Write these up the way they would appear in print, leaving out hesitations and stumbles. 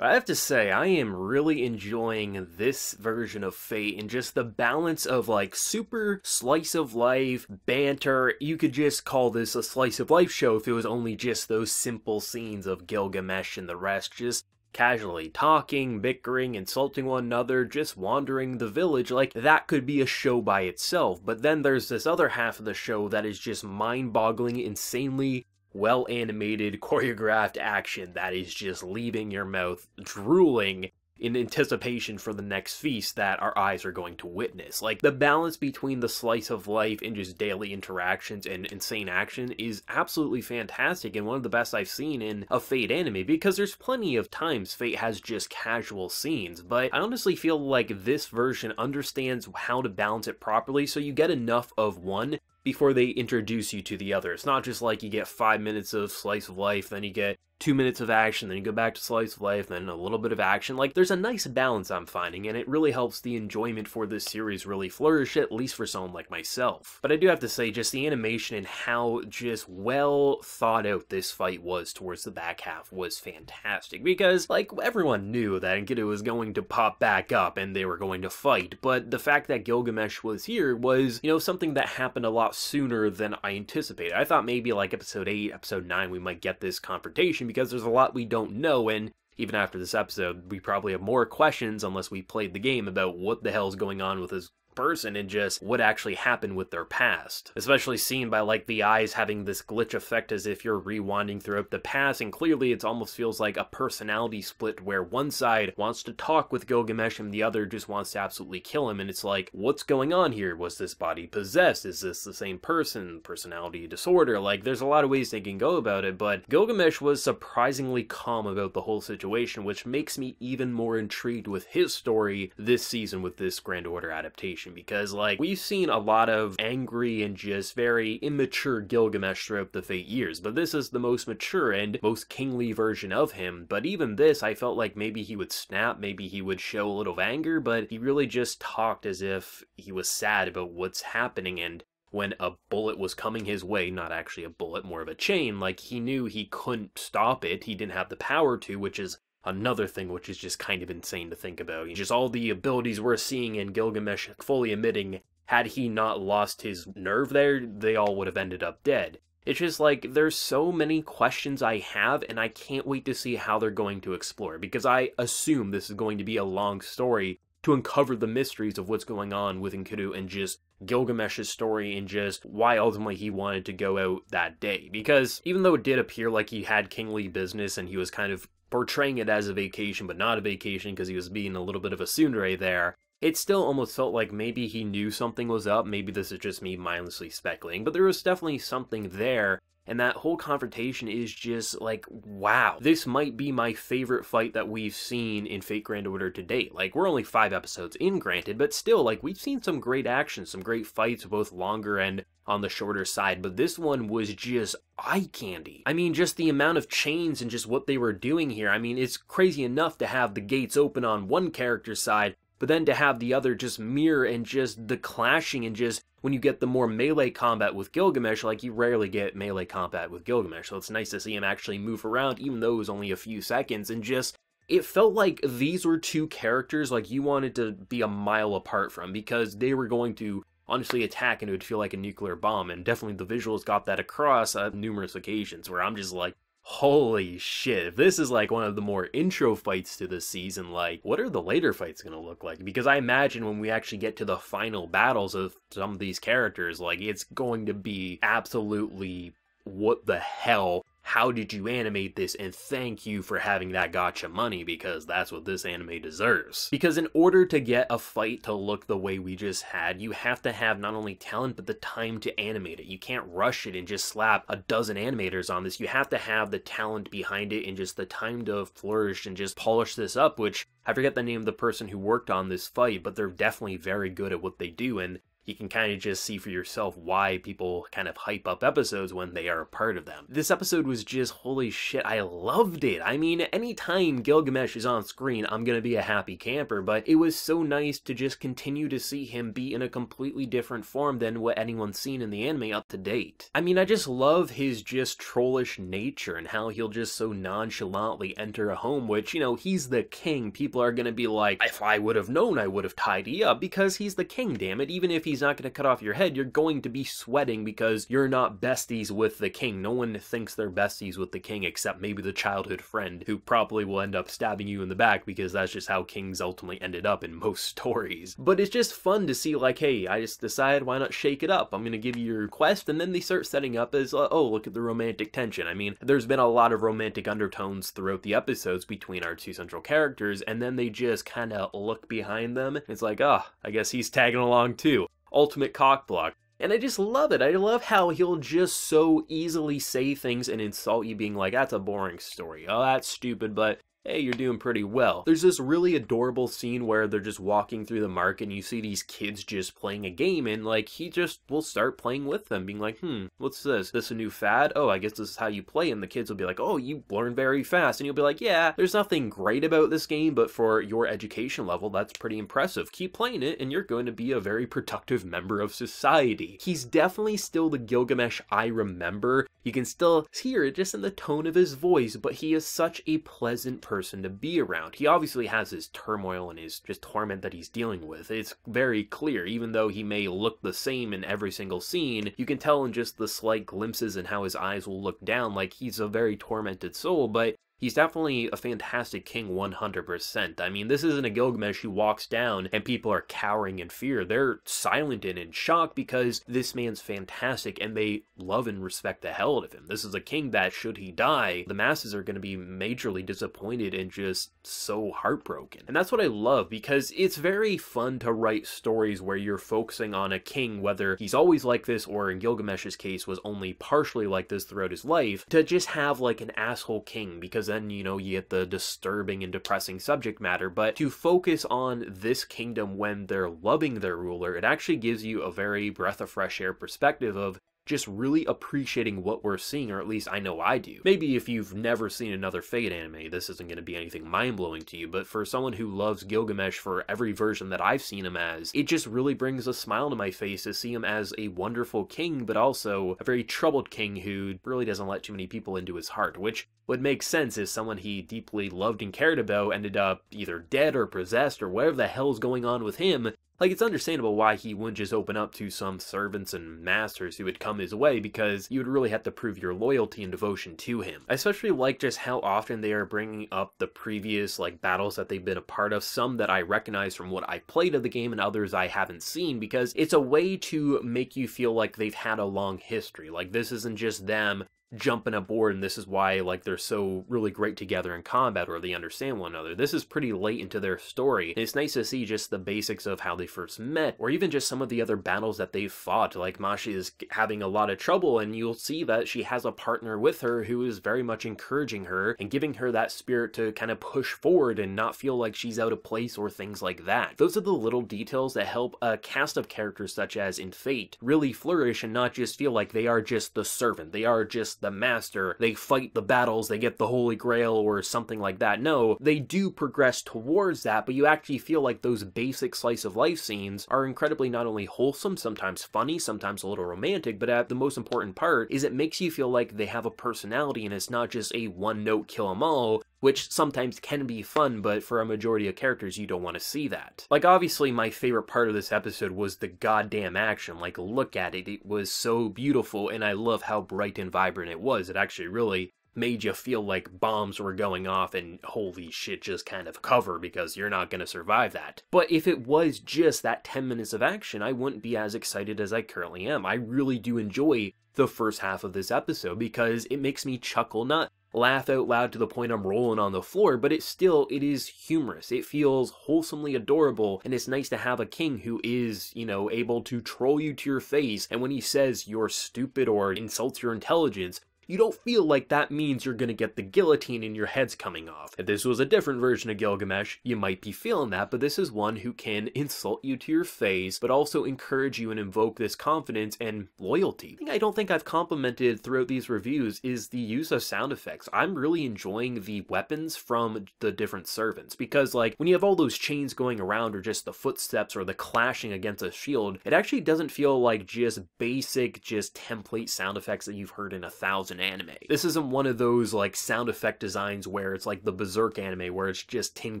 I have to say, I am really enjoying this version of Fate and just the balance of like super slice of life banter. You could just call this a slice of life show if it was only just those simple scenes of Gilgamesh and the rest just casually talking, bickering, insulting one another, just wandering the village. Like, that could be a show by itself. But then there's this other half of the show that is just mind-boggling, insanely well-animated, choreographed action that is just leaving your mouth drooling in anticipation for the next feast that our eyes are going to witness. Like, the balance between the slice of life and just daily interactions and insane action is absolutely fantastic and one of the best I've seen in a Fate anime, because there's plenty of times Fate has just casual scenes, but I honestly feel like this version understands how to balance it properly, so you get enough of one before they introduce you to the other. It's not just like you get 5 minutes of slice of life, then you get 2 minutes of action, then you go back to slice of life, then a little bit of action. Like, there's a nice balance I'm finding, and it really helps the enjoyment for this series really flourish, at least for someone like myself. But I do have to say, just the animation and how just well thought out this fight was towards the back half was fantastic, because, like, everyone knew that Enkidu was going to pop back up and they were going to fight, but the fact that Gilgamesh was here was, you know, something that happened a lot sooner than I anticipated. I thought maybe like episode 8, episode 9, we might get this confrontation, because there's a lot we don't know, and even after this episode, we probably have more questions, unless we played the game, about what the hell is going on with this person and just what actually happened with their past. Especially seen by like the eyes having this glitch effect as if you're rewinding throughout the past, and clearly it almost feels like a personality split where one side wants to talk with Gilgamesh and the other just wants to absolutely kill him, and it's like, what's going on here? Was this body possessed? Is this the same person? Personality disorder? Like, there's a lot of ways they can go about it, but Gilgamesh was surprisingly calm about the whole situation, which makes me even more intrigued with his story this season with this Grand Order adaptation. Because, like, we've seen a lot of angry and just very immature Gilgamesh throughout the Fate years, but this is the most mature and most kingly version of him. But even this, I felt like maybe he would snap, maybe he would show a little anger, but he really just talked as if he was sad about what's happening, and when a bullet was coming his way, not actually a bullet, more of a chain, like, he knew he couldn't stop it, he didn't have the power to, which is another thing which is just kind of insane to think about. Just all the abilities we're seeing in Gilgamesh fully emitting, had he not lost his nerve there, they all would have ended up dead. It's just like, there's so many questions I have, and I can't wait to see how they're going to explore, because I assume this is going to be a long story to uncover the mysteries of what's going on with Enkidu and just Gilgamesh's story and just why ultimately he wanted to go out that day. Because even though it did appear like he had kingly business and he was kind of portraying it as a vacation, but not a vacation because he was being a little bit of a tsundere there, it still almost felt like maybe he knew something was up. Maybe this is just me mindlessly speculating, but there was definitely something there. And that whole confrontation is just like, wow, this might be my favorite fight that we've seen in Fate Grand Order to date. Like, we're only 5 episodes in, granted, but still, like, we've seen some great action, some great fights, both longer and on the shorter side, but this one was just eye candy. I mean, just the amount of chains and just what they were doing here. I mean, it's crazy enough to have the gates open on one character's side, but then to have the other just mirror, and just the clashing, and just when you get the more melee combat with Gilgamesh, like, you rarely get melee combat with Gilgamesh, so it's nice to see him actually move around, even though it was only a few seconds, and just, it felt like these were two characters, like, you wanted to be a mile apart from, because they were going to honestly attack and it would feel like a nuclear bomb, and definitely the visuals got that across on numerous occasions, where I'm just like, holy shit, if this is like one of the more intro fights to this season, like, what are the later fights gonna look like? Because I imagine when we actually get to the final battles of some of these characters, like, it's going to be absolutely, what the hell? How did you animate this? And thank you for having that gotcha money, because that's what this anime deserves. Because in order to get a fight to look the way we just had, you have to have not only talent, but the time to animate it. You can't rush it and just slap a dozen animators on this. You have to have the talent behind it and just the time to flourish and just polish this up, which I forget the name of the person who worked on this fight, but they're definitely very good at what they do, and you can kind of just see for yourself why people kind of hype up episodes when they are a part of them. This episode was just, holy shit, I loved it. I mean, anytime Gilgamesh is on screen, I'm gonna be a happy camper, but it was so nice to just continue to see him be in a completely different form than what anyone's seen in the anime up to date. I mean, I just love his just trollish nature and how he'll just so nonchalantly enter a home, which, you know, he's the king. People are gonna be like, if I would have known, I would have tied you up, because he's the king, damn it. Even if he's not gonna cut off your head, you're going to be sweating because you're not besties with the king. No one thinks they're besties with the king except maybe the childhood friend who probably will end up stabbing you in the back, because that's just how kings ultimately ended up in most stories. But it's just fun to see, like, hey, I just decided, why not shake it up? I'm gonna give you your request, and then they start setting up as, oh, look at the romantic tension. I mean, there's been a lot of romantic undertones throughout the episodes between our two central characters, and then they just kind of look behind them. It's like, oh, I guess he's tagging along too. Ultimate cockblock. And I just love it. I love how he'll just so easily say things and insult you, being like, that's a boring story. Oh, that's stupid, but hey, you're doing pretty well. There's this really adorable scene where they're just walking through the market and you see these kids just playing a game, and like he just will start playing with them, being like, what's this? This a new fad? Oh, I guess this is how you play. And the kids will be like, oh, you learn very fast. And you'll be like, yeah, there's nothing great about this game, but for your education level, that's pretty impressive. Keep playing it and you're going to be a very productive member of society. He's definitely still the Gilgamesh I remember. You can still hear it just in the tone of his voice, but he is such a pleasant person to be around. He obviously has his turmoil and his just torment that he's dealing with. It's very clear, even though he may look the same in every single scene, you can tell in just the slight glimpses and how his eyes will look down like he's a very tormented soul, but he's definitely a fantastic king 100%. I mean, this isn't a Gilgamesh who walks down and people are cowering in fear. They're silent and in shock because this man's fantastic and they love and respect the hell out of him. This is a king that, should he die, the masses are going to be majorly disappointed and just so heartbroken. And that's what I love, because it's very fun to write stories where you're focusing on a king, whether he's always like this or in Gilgamesh's case was only partially like this throughout his life, to just have like an asshole king, because then, you know, you get the disturbing and depressing subject matter. But to focus on this kingdom when they're loving their ruler, it actually gives you a very breath of fresh air perspective of just really appreciating what we're seeing, or at least I know I do. Maybe if you've never seen another Fate anime, this isn't going to be anything mind-blowing to you, but for someone who loves Gilgamesh for every version that I've seen him as, it just really brings a smile to my face to see him as a wonderful king, but also a very troubled king who really doesn't let too many people into his heart, which would make sense if someone he deeply loved and cared about ended up either dead or possessed or whatever the hell's going on with him. Like, it's understandable why he wouldn't just open up to some servants and masters who would come his way, because you would really have to prove your loyalty and devotion to him. I especially like just how often they are bringing up the previous, like, battles that they've been a part of, some that I recognize from what I played of the game and others I haven't seen, because it's a way to make you feel like they've had a long history. Like, this isn't just them jumping aboard and this is why, like, they're so really great together in combat, or they understand one another. This is pretty late into their story, and it's nice to see just the basics of how they first met, or even just some of the other battles that they've fought. Like, Majuu is having a lot of trouble, and you'll see that she has a partner with her who is very much encouraging her and giving her that spirit to kind of push forward and not feel like she's out of place or things like that. Those are the little details that help a cast of characters such as in Fate really flourish and not just feel like they are just the servant, they are just the master, they fight the battles, they get the Holy Grail or something like that. No, they do progress towards that, but you actually feel like those basic slice of life scenes are incredibly not only wholesome, sometimes funny, sometimes a little romantic, but the most important part is it makes you feel like they have a personality and it's not just a one-note kill 'em all, which sometimes can be fun, but for a majority of characters, you don't want to see that. Like, obviously, my favorite part of this episode was the goddamn action. Like, look at it. It was so beautiful, and I love how bright and vibrant it was. It actually really made you feel like bombs were going off and holy shit, just kind of cover, because you're not going to survive that. But if it was just that 10 minutes of action, I wouldn't be as excited as I currently am. I really do enjoy the first half of this episode because it makes me chuckle, not laugh out loud to the point I'm rolling on the floor, but it is humorous. It feels wholesomely adorable, and it's nice to have a king who is, you know, able to troll you to your face, and when he says you're stupid or insults your intelligence, you don't feel like that means you're gonna get the guillotine and your head's coming off. If this was a different version of Gilgamesh, you might be feeling that, but this is one who can insult you to your face, but also encourage you and invoke this confidence and loyalty. The thing I don't think I've complimented throughout these reviews is the use of sound effects. I'm really enjoying the weapons from the different servants, because like when you have all those chains going around or just the footsteps or the clashing against a shield, it actually doesn't feel like just basic, just template sound effects that you've heard in 1,000 anime. This isn't one of those like sound effect designs where it's like the Berserk anime where it's just tin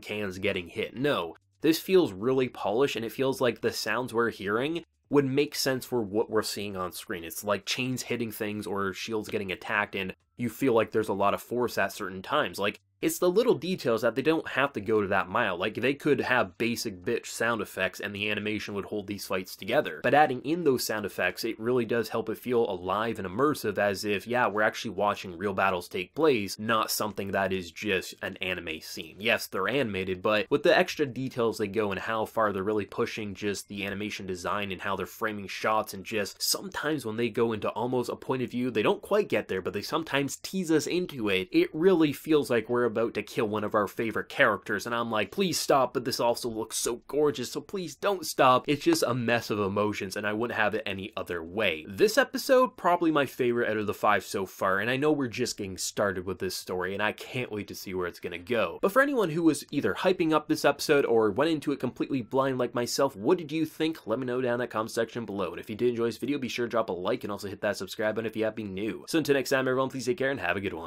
cans getting hit. No, this feels really polished, and it feels like the sounds we're hearing would make sense for what we're seeing on screen. It's like chains hitting things or shields getting attacked, and you feel like there's a lot of force at certain times. Like, it's the little details that they don't have to go to that mile. Like, they could have basic bitch sound effects and the animation would hold these fights together. But adding in those sound effects, it really does help it feel alive and immersive, as if, yeah, we're actually watching real battles take place, not something that is just an anime scene. Yes, they're animated, but with the extra details they go and how far they're really pushing just the animation design and how they're framing shots, and just sometimes when they go into almost a point of view, they don't quite get there, but they sometimes tease us into it. It really feels like we're about to kill one of our favorite characters, and I'm like, please stop, but this also looks so gorgeous, so please don't stop. It's just a mess of emotions, and I wouldn't have it any other way. This episode, probably my favorite out of the 5 so far, and I know we're just getting started with this story, and I can't wait to see where it's gonna go. But for anyone who was either hyping up this episode or went into it completely blind like myself, what did you think? Let me know down in that comment section below, and if you did enjoy this video, be sure to drop a like and also hit that subscribe button if you have been new. So until next time, everyone, please take care and have a good one.